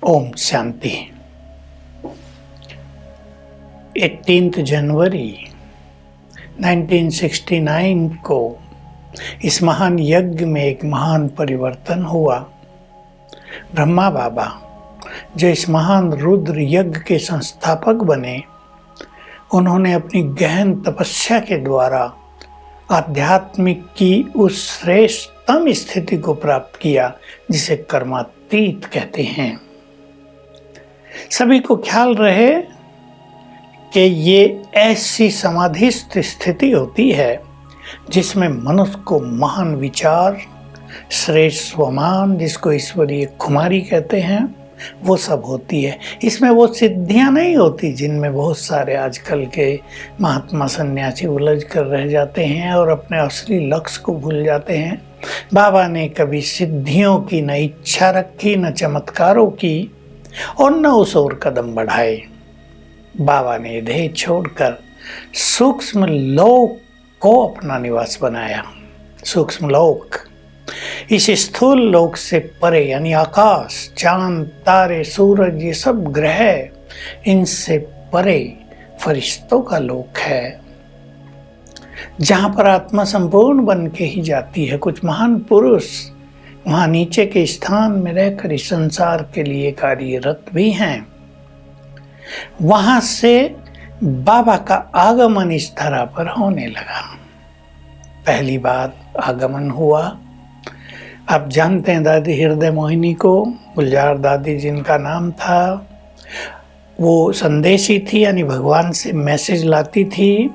ओम शांति। 18 जनवरी 1969 को इस महान यज्ञ में एक महान परिवर्तन हुआ। ब्रह्मा बाबा जो इस महान रुद्र यज्ञ के संस्थापक बने, उन्होंने अपनी गहन तपस्या के द्वारा आध्यात्मिक की उस श्रेष्ठतम स्थिति को प्राप्त किया जिसे कर्मातीत कहते हैं। सभी को ख्याल रहे कि ये ऐसी समाधिस्थ स्थिति होती है जिसमें मनुष्य को महान विचार, श्रेष्ठ स्वमान, जिसको ईश्वरीय खुमारी कहते हैं, वो सब होती है। इसमें वो सिद्धियां नहीं होती जिनमें बहुत सारे आजकल के महात्मा सन्यासी उलझ कर रह जाते हैं और अपने असली लक्ष्य को भूल जाते हैं। बाबा ने कभी सिद्धियों की न इच्छा रखी, न चमत्कारों की, और न उस ओर कदम बढ़ाए। बाबा ने देह छोड़कर सूक्ष्म लोक को अपना निवास बनाया। सूक्ष्म लोक, इस स्थूल लोक से परे यानी आकाश, चांद, तारे, सूरज, ये सब ग्रह, इनसे परे फरिश्तों का लोक है, जहां पर आत्मा संपूर्ण बन के ही जाती है। कुछ महान पुरुष वहां नीचे के स्थान में रहकर इस संसार के लिए कार्यरत भी हैं। वहां से बाबा का आगमन इस धरा पर होने लगा। पहली बार आगमन हुआ, आप जानते हैं दादी हृदय मोहिनी को, गुलजार दादी जिनका नाम था, वो संदेशी थी, यानी भगवान से मैसेज लाती थी,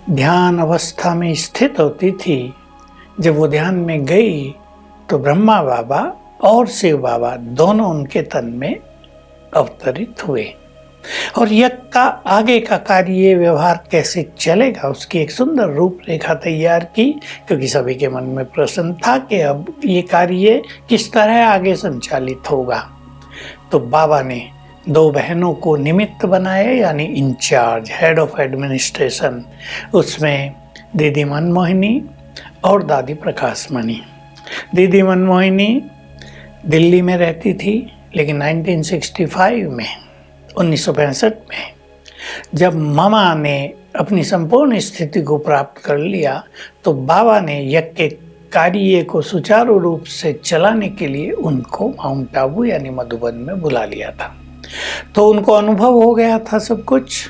ध्यान अवस्था में स्थित होती थी। जब वो ध्यान में गई तो ब्रह्मा बाबा और शिव बाबा दोनों उनके तन में अवतरित हुए, और यज्ञ का आगे का कार्य व्यवहार कैसे चलेगा उसकी एक सुंदर रूपरेखा तैयार की, क्योंकि सभी के मन में प्रश्न था कि अब ये कार्य किस तरह आगे संचालित होगा। तो बाबा ने दो बहनों को निमित्त बनाए, यानी इंचार्ज, हेड ऑफ एडमिनिस्ट्रेशन। उसमें दीदी मनमोहिनी और दादी प्रकाश मणि। दीदी मनमोहिनी दिल्ली में रहती थी, लेकिन 1965 में 1965 में जब मामा ने अपनी संपूर्ण स्थिति को प्राप्त कर लिया, तो बाबा ने यज्ञ के कार्य को सुचारू रूप से चलाने के लिए उनको माउंट आबू यानी मधुबन में बुला लिया था। तो उनको अनुभव हो गया था सब कुछ,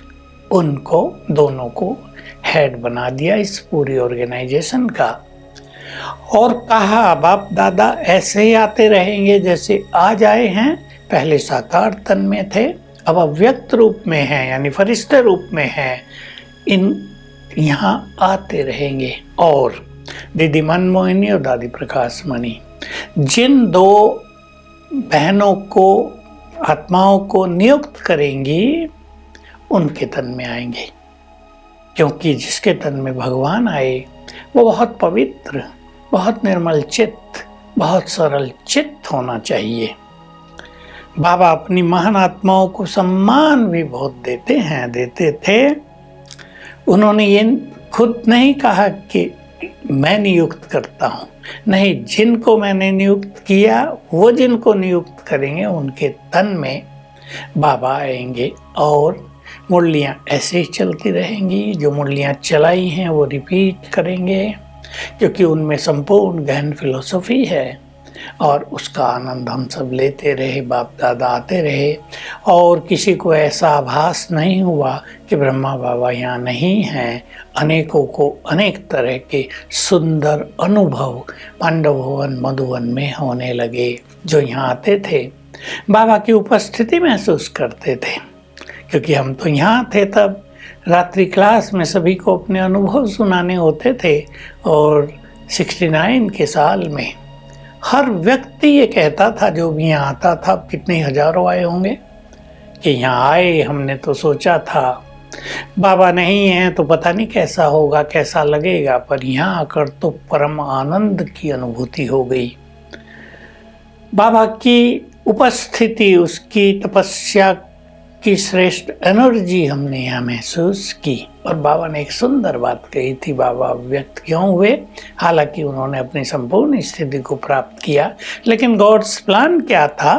उनको दोनों को हेड बना दिया इस पूरी ऑर्गेनाइजेशन का, और कहा बाप दादा ऐसे ही आते रहेंगे जैसे आज आए हैं। पहले साकार तन में थे, अब अव्यक्त रूप में हैं, यानी फरिश्ते रूप में हैं, यहाँ आते रहेंगे। और दीदी मनमोहिनी और दादी प्रकाश मणि जिन दो बहनों को, आत्माओं को नियुक्त करेंगी, उनके तन में आएंगे, क्योंकि जिसके तन में भगवान आए वो बहुत पवित्र, बहुत निर्मल चित्त, बहुत सरल चित्त होना चाहिए। बाबा अपनी महान आत्माओं को सम्मान भी बहुत देते थे। उन्होंने ये खुद नहीं कहा कि मैं नियुक्त करता हूँ, नहीं, जिनको मैंने नियुक्त किया वो जिनको नियुक्त करेंगे उनके तन में बाबा आएंगे, और मुरलियाँ ऐसे ही चलती रहेंगी। जो मुरलियाँ चलाई हैं वो रिपीट करेंगे, क्योंकि उनमें संपूर्ण गहन फिलॉसफी है, और उसका आनंद हम सब लेते रहे, बाप दादा आते रहे, और किसी को ऐसा आभास नहीं हुआ कि ब्रह्मा बाबा यहाँ नहीं हैं। अनेकों को अनेक तरह के सुंदर अनुभव पांडव भवन मधुबन में होने लगे। जो यहाँ आते थे बाबा की उपस्थिति महसूस करते थे, क्योंकि हम तो यहाँ थे तब, रात्रि क्लास में सभी को अपने अनुभव सुनाने होते थे। और 69 के साल में हर व्यक्ति ये कहता था, जो भी यहाँ आता था, कितने हजारों आए होंगे, कि यहाँ आए हमने तो सोचा था बाबा नहीं है तो पता नहीं कैसा होगा, कैसा लगेगा, पर यहाँ आकर तो परम आनंद की अनुभूति हो गई। बाबा की उपस्थिति, उसकी तपस्या की श्रेष्ठ एनर्जी हमने यहाँ महसूस की। और बाबा ने एक सुंदर बात कही थी, बाबा व्यक्त क्यों हुए, हालांकि उन्होंने अपनी संपूर्ण स्थिति को प्राप्त किया, लेकिन गॉड्स प्लान क्या था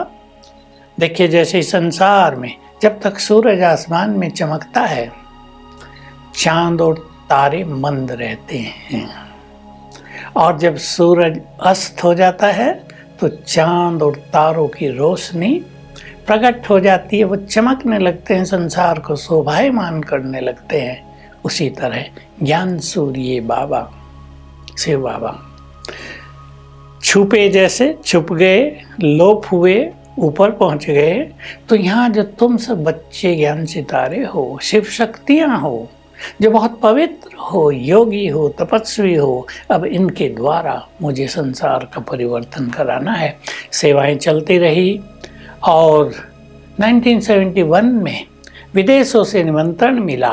देखिए, जैसे संसार में जब तक सूरज आसमान में चमकता है, चांद और तारे मंद रहते हैं, और जब सूरज अस्त हो जाता है तो चांद और तारों की रोशनी प्रकट हो जाती है, वो चमकने लगते हैं, संसार को शोभायमान करने लगते हैं। उसी तरह ज्ञान सूर्य बाबा, शिव बाबा छुपे जैसे छुप गए, लोप हुए, ऊपर पहुंच गए। तो यहाँ जो तुम सब बच्चे ज्ञान सितारे हो, शिव शक्तियाँ हो, जो बहुत पवित्र हो, योगी हो, तपस्वी हो, अब इनके द्वारा मुझे संसार का परिवर्तन कराना है। सेवाएं चलती रही और 1971 में विदेशों से निमंत्रण मिला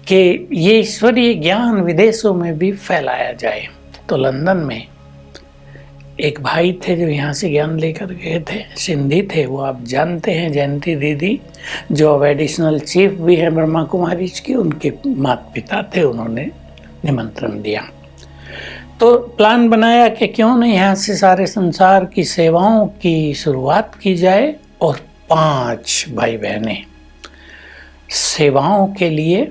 कि ये ईश्वरीय ज्ञान विदेशों में भी फैलाया जाए। तो लंदन में एक भाई थे जो यहाँ से ज्ञान लेकर गए थे, सिंधी थे, वो आप जानते हैं, जयंती दीदी, जो अब एडिशनल चीफ भी हैं ब्रह्मा कुमारीज की, उनके माता पिता थे, उन्होंने निमंत्रण दिया। तो प्लान बनाया कि क्यों नहीं यहाँ से सारे संसार की सेवाओं की शुरुआत की जाए, और 5 भाई बहनें सेवाओं के लिए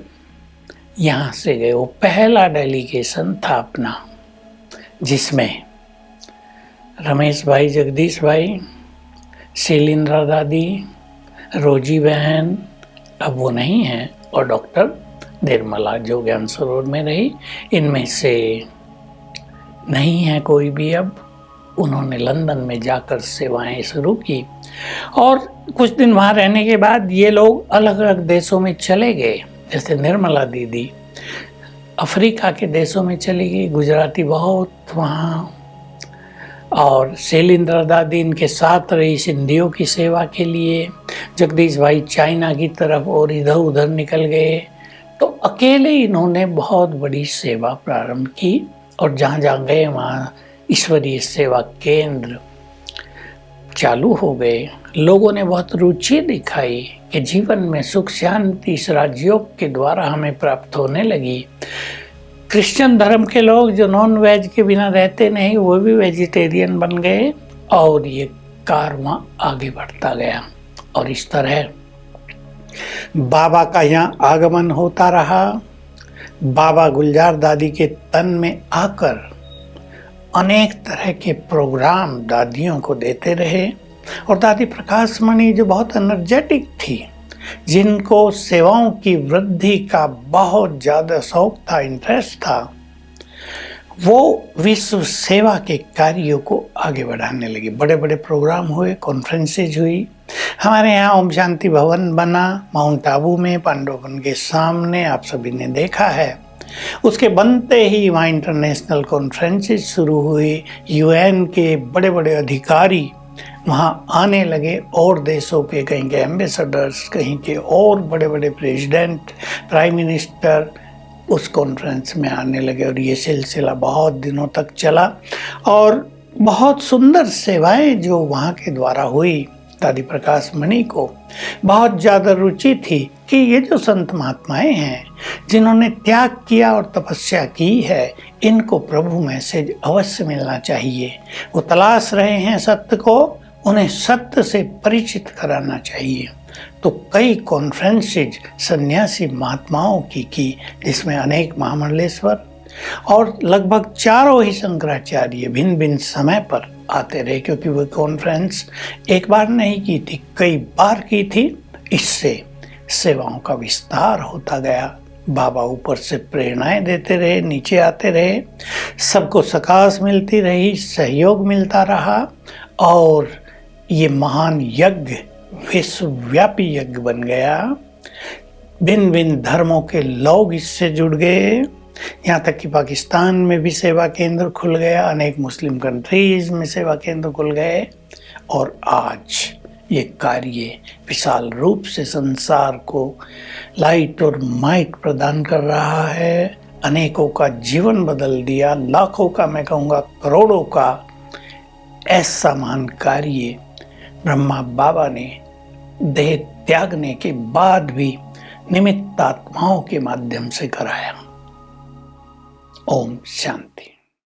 यहाँ से गए। वो पहला डेलीगेशन था अपना, जिसमें रमेश भाई, जगदीश भाई, शैलेंद्र दादी, रोजी बहन, अब वो नहीं हैं, और डॉक्टर निर्मला जो ज्ञान सरोवर में रही, इनमें से नहीं है कोई भी अब। उन्होंने लंदन में जाकर सेवाएं शुरू की, और कुछ दिन वहाँ रहने के बाद ये लोग अलग अलग देशों में चले गए। जैसे निर्मला दीदी अफ्रीका के देशों में चली गई, गुजराती बहुत वहाँ, और शैलेंद्र दादी इनके साथ रही सिंधियों की सेवा के लिए। जगदीश भाई चाइना की तरफ और इधर उधर निकल गए। तो अकेले इन्होंने बहुत बड़ी सेवा प्रारंभ की, और जहाँ जहाँ गए वहाँ ईश्वरीय सेवा केंद्र चालू हो गए। लोगों ने बहुत रुचि दिखाई कि जीवन में सुख शांति इस राजयोग के द्वारा हमें प्राप्त होने लगी। क्रिश्चियन धर्म के लोग जो नॉन वेज के बिना रहते नहीं, वो भी वेजिटेरियन बन गए, और ये कारवां आगे बढ़ता गया। और इस तरह बाबा का यहाँ आगमन होता रहा। बाबा गुलजार दादी के तन में आकर अनेक तरह के प्रोग्राम दादियों को देते रहे, और दादी प्रकाश मणि जो बहुत एनर्जेटिक थी, जिनको सेवाओं की वृद्धि का बहुत ज़्यादा शौक था, इंटरेस्ट था, वो विश्व सेवा के कार्यों को आगे बढ़ाने लगी। बड़े बड़े प्रोग्राम हुए, कॉन्फ्रेंसेज हुई। हमारे यहाँ ओम शांति भवन बना माउंट आबू में, पांडववन के सामने, आप सभी ने देखा है। उसके बनते ही वहाँ इंटरनेशनल कॉन्फ्रेंसेज शुरू हुई। यूएन के बड़े बड़े अधिकारी वहाँ आने लगे, और देशों के कहीं के एम्बेसडर्स, कहीं के और बड़े बड़े प्रेसिडेंट, प्राइम मिनिस्टर उस कॉन्फ्रेंस में आने लगे। और ये सिलसिला बहुत दिनों तक चला, और बहुत सुंदर सेवाएं जो वहाँ के द्वारा हुई। दादी प्रकाश मणि को बहुत ज़्यादा रुचि थी कि ये जो संत महात्माएं हैं, जिन्होंने त्याग किया और तपस्या की है, इनको प्रभु मैसेज अवश्य मिलना चाहिए। वो तलाश रहे हैं सत्य को, उन्हें सत्य से परिचित कराना चाहिए। तो कई कॉन्फ्रेंसेज सन्यासी महात्माओं की, जिसमें अनेक महामंडलेश्वर और लगभग चारों ही शंकराचार्य भिन्न भिन्न समय पर आते रहे, क्योंकि वो कॉन्फ्रेंस एक बार नहीं की थी, कई बार की थी। इससे सेवाओं का विस्तार होता गया। बाबा ऊपर से प्रेरणाएं देते रहे, नीचे आते रहे, सबको सकाश मिलती रही, सहयोग मिलता रहा, और ये महान यज्ञ विश्वव्यापी यज्ञ बन गया। भिन्न भिन्न धर्मों के लोग इससे जुड़ गए। यहाँ तक कि पाकिस्तान में भी सेवा केंद्र खुल गया, अनेक मुस्लिम कंट्रीज में सेवा केंद्र खुल गए, और आज ये कार्य विशाल रूप से संसार को लाइट और माइट प्रदान कर रहा है। अनेकों का जीवन बदल दिया, लाखों का, मैं कहूँगा करोड़ों का ऐसा महान कार्य ब्रह्मा बाबा ने देह त्यागने के बाद भी निमित्त आत्माओं के माध्यम से कराया। ओम शांति।